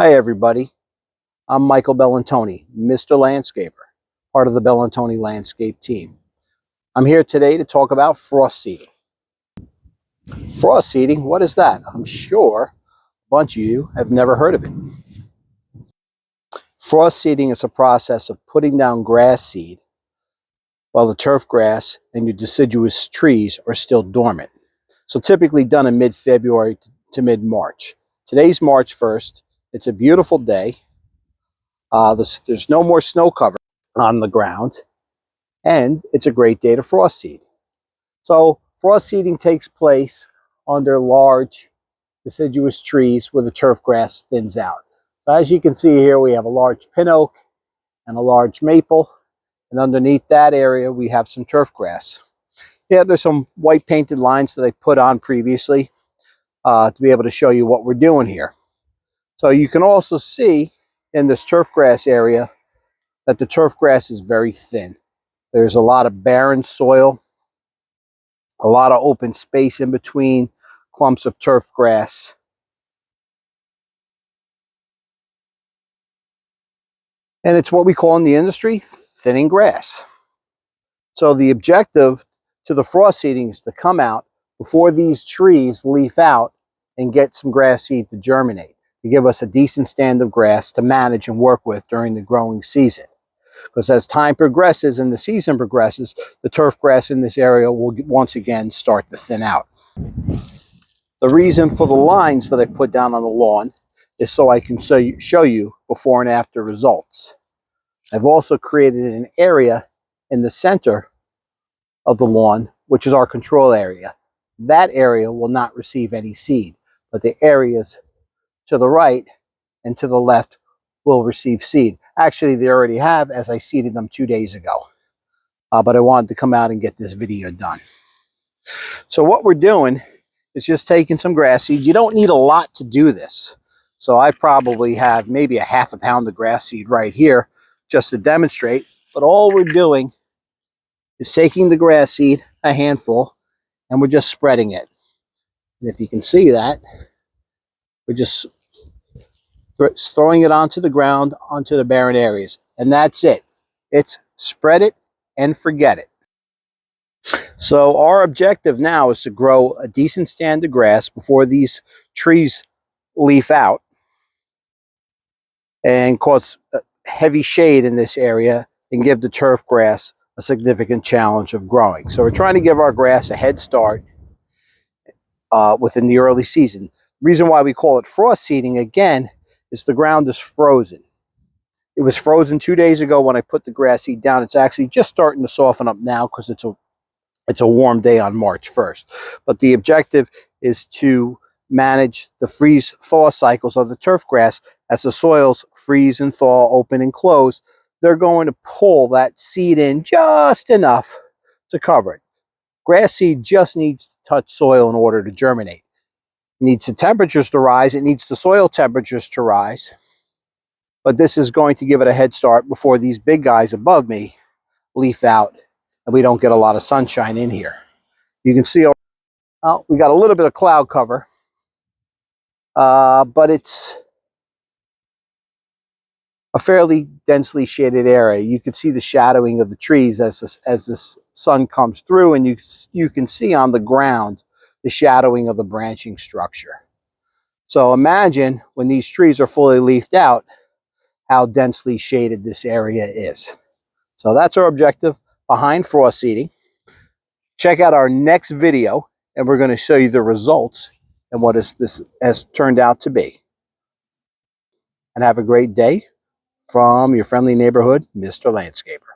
Hi everybody, I'm Michael Bellantoni, Mr. Landscaper, part of the Bellantoni Landscape team. I'm here today to talk about frost seeding. Frost seeding, what is that? I'm sure a bunch of you have never heard of it. Frost seeding is a process of putting down grass seed while the turf grass and your deciduous trees are still dormant. So typically done in mid-February to mid-March. Today's March 1st. It's a beautiful day. There's no more snow cover on the ground, and it's a great day to frost seed. So frost seeding takes place under large deciduous trees where the turf grass thins out. So as you can see here, we have a large pin oak and a large maple, and underneath that area we have some turf grass. Yeah, there's some white painted lines that I put on previously to be able to show you what we're doing here. So you can also see in this turf grass area that the turf grass is very thin. There's a lot of barren soil, a lot of open space in between clumps of turf grass. And it's what we call in the industry thinning grass. So the objective to the frost seeding is to come out before these trees leaf out and get some grass seed to germinate, to give us a decent stand of grass to manage and work with during the growing season. Because as time progresses and the season progresses, the turf grass in this area will once again start to thin out. The reason for the lines that I put down on the lawn is so I can show you before and after results. I've also created an area in the center of the lawn, which is our control area. That area will not receive any seed, but the areas to the right and to the left will receive seed. Actually, they already have, as I seeded them 2 days ago. But I wanted to come out and get this video done. So what we're doing is just taking some grass seed. You don't need a lot to do this. So I probably have maybe a half a pound of grass seed right here just to demonstrate. But all we're doing is taking the grass seed, a handful, and we're just spreading it. And if you can see that, we're just throwing it onto the ground, onto the barren areas. And that's it. It's spread it and forget it. So our objective now is to grow a decent stand of grass before these trees leaf out and cause heavy shade in this area and give the turf grass a significant challenge of growing. So we're trying to give our grass a head start within the early season. The reason why we call it frost seeding, again, is the ground is frozen. It was frozen 2 days ago when I put the grass seed down. It's actually just starting to soften up now because it's a warm day on March 1st. But the objective is to manage the freeze-thaw cycles of the turf grass. As the soils freeze and thaw, open and close, they're going to pull that seed in just enough to cover it. Grass seed just needs to touch soil in order to germinate. It needs the temperatures to rise. It needs the soil temperatures to rise. But this is going to give it a head start before these big guys above me leaf out and we don't get a lot of sunshine in here. You can see we got a little bit of cloud cover, but it's a fairly densely shaded area. You can see the shadowing of the trees as the sun comes through, and you can see on the ground the shadowing of the branching structure. So imagine when these trees are fully leafed out, how densely shaded this area is. So that's our objective behind frost seeding. Check out our next video, and we're going to show you the results and what this has turned out to be. And have a great day from your friendly neighborhood, Mr. Landscaper.